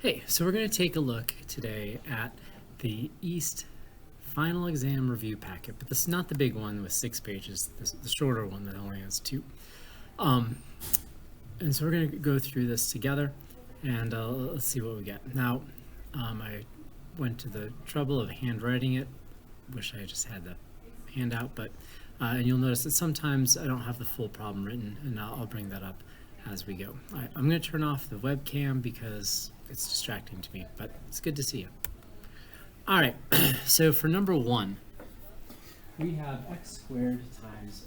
Hey, so we're going to take a look today at the East Final Exam Review Packet, but this is not the big one with 6 pages, the shorter one that only has 2. And so we're going to go through this together, and let's see what we get. Now, I went to the trouble of handwriting it. Wish I just had the handout, but and you'll notice that sometimes I don't have the full problem written, and I'll bring that up as we go. I'm going to turn off the webcam because it's distracting to me, but it's good to see you. All right, so for number 1, we have x squared times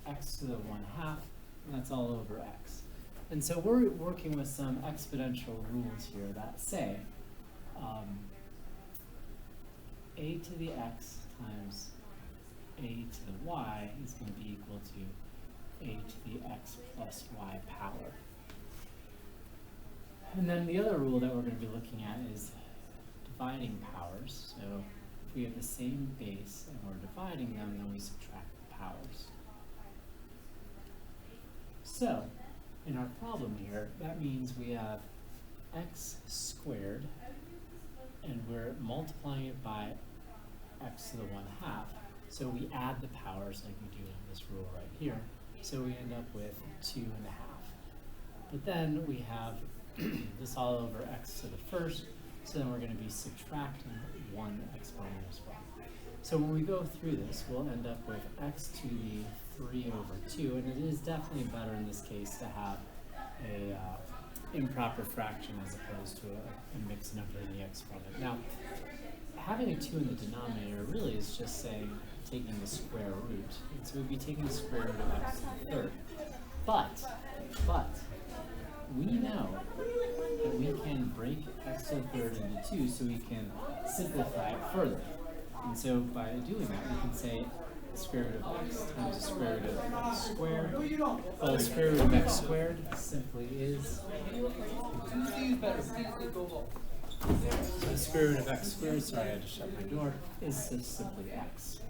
x to the 1/2, and that's all over x. And so we're working with some exponential rules here that say a to the x times a to the y is going to be equal to a to the x plus y power. And then the other rule that we're going to be looking at is dividing powers. So if we have the same base and we're dividing them, then we subtract the powers. So in our problem here, that means we have x squared, and we're multiplying it by x to the 1/2. So we add the powers like we do in this rule right here. So we end up with 2.5. But then we have this all over x to the first, so then we're going to be subtracting one exponent as well. So when we go through this, we'll end up with x to the 3/2, and it is definitely better in this case to have a improper fraction as opposed to a mixed number in the exponent. Now, having a 2 in the denominator really is just saying taking the square root, and so we'd be taking the square root of x to the 3rd. But we know that we can break x to the 3rd into 2, so we can simplify it further. And so by doing that, we can say the square root of x times the square root of x squared. Well, the square root of x squared simply is so the square root of x squared, sorry I had to shut my door, is just simply x.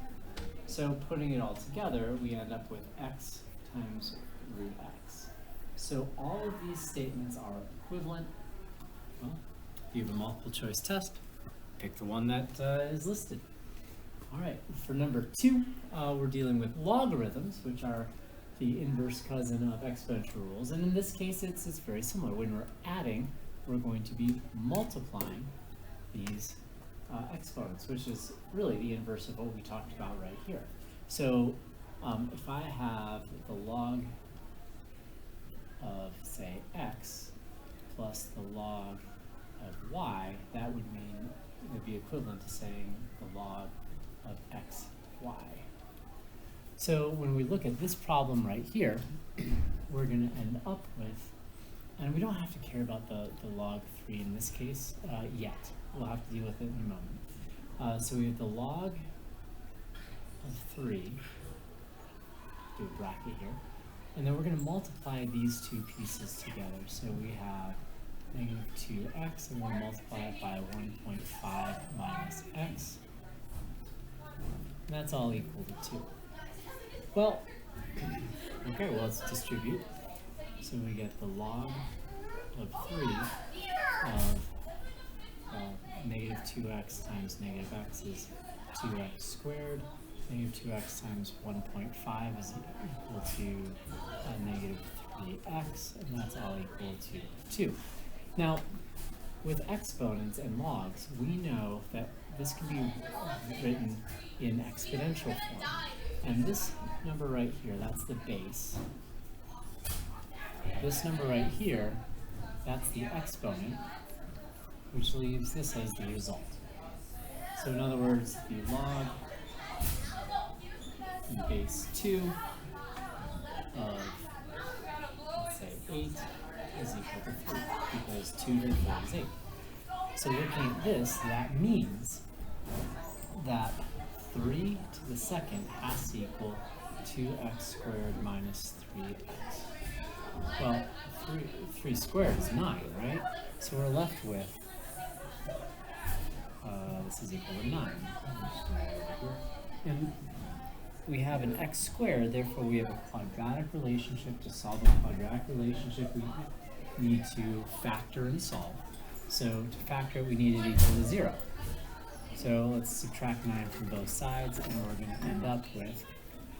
So putting it all together, we end up with x times root x. So all of these statements are equivalent. Well, if you have a multiple choice test, pick the one that is listed. All right, for number 2, we're dealing with logarithms, which are the inverse cousin of exponential rules. And in this case, it's very similar. When we're adding, we're going to be multiplying these exponents, which is really the inverse of what we talked about right here. So if I have the log of, say, x plus the log of y, that would mean it would be equivalent to saying the log of x, y. So when we look at this problem right here, we're going to end up with, and we don't have to care about the log 3 in this case yet. We'll have to deal with it in a moment. So we have the log of 3, do a bracket here, and then we're going to multiply these two pieces together. So we have negative 2x, and we'll multiply it by 1.5 minus x. And that's all equal to 2. Well, okay, well, let's distribute. So we get the log of 3 of negative 2x times negative x is 2x squared. Negative 2x times 1.5 is equal to negative 3x, and that's all equal to 2. Now, with exponents and logs, we know that this can be written in exponential form. And this number right here, that's the base. This number right here, that's the exponent, which leaves this as the result. So in other words, the log in base 2 of, let's say, 8 is equal to 3, because 2 to the 3 is 8. So looking at this, that means that 3 to the 2nd has to equal 2x squared minus 3x. Well, 3 squared is 9, right? So we're left with, this is equal to 9. And we have an x squared, therefore we have a quadratic relationship. To solve a quadratic relationship, we need to factor and solve. So to factor it, we need it equal to 0. So let's subtract 9 from both sides, and we're going to end up with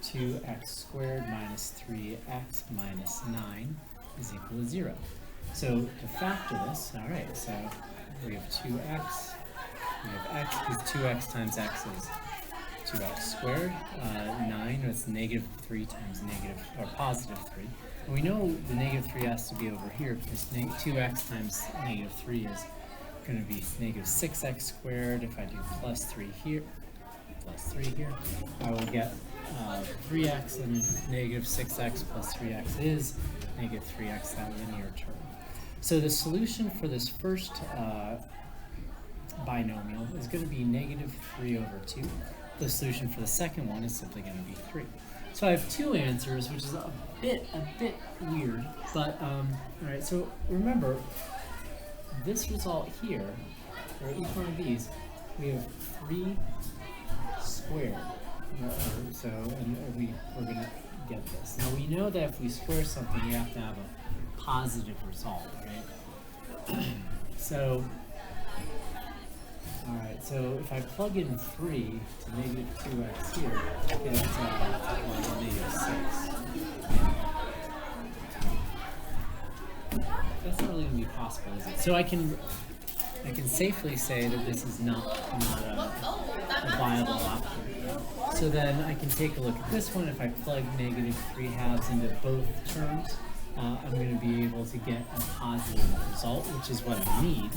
2x squared minus 3x minus 9 is equal to 0. So to factor this, all right, so we have 2x, we have x, because 2x times x is 2x squared, 9, that's negative 3 times negative, or positive 3. And we know the negative 3 has to be over here, because 2x times negative 3 is going to be negative 6x squared. If I do plus 3 here, I will get 3x, and negative 6x plus 3x is negative 3x, that linear term. So the solution for this first binomial is going to be negative 3 over 2. The solution for the second one is simply going to be 3. So I have two answers, which is a bit weird, but all right. So remember, this result here, or each one of these, we have 3 squared. So and we're going to get this. Now we know that if we square something, we have to have a positive result, right? So. Alright, so if I plug in 3 to negative 2x here, it's negative 6. That's not really going to be possible, is it? So I can safely say that this is not a viable option. So then I can take a look at this one. If I plug negative 3 halves into both terms, I'm going to be able to get a positive result, which is what I need.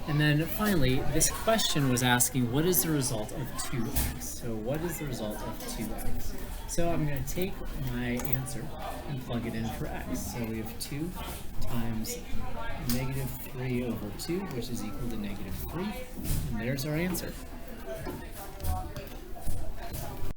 And then finally, this question was asking, what is the result of 2x? So what is the result of 2x? So I'm going to take my answer and plug it in for x. So we have 2 times negative 3 over 2, which is equal to negative 3. And there's our answer.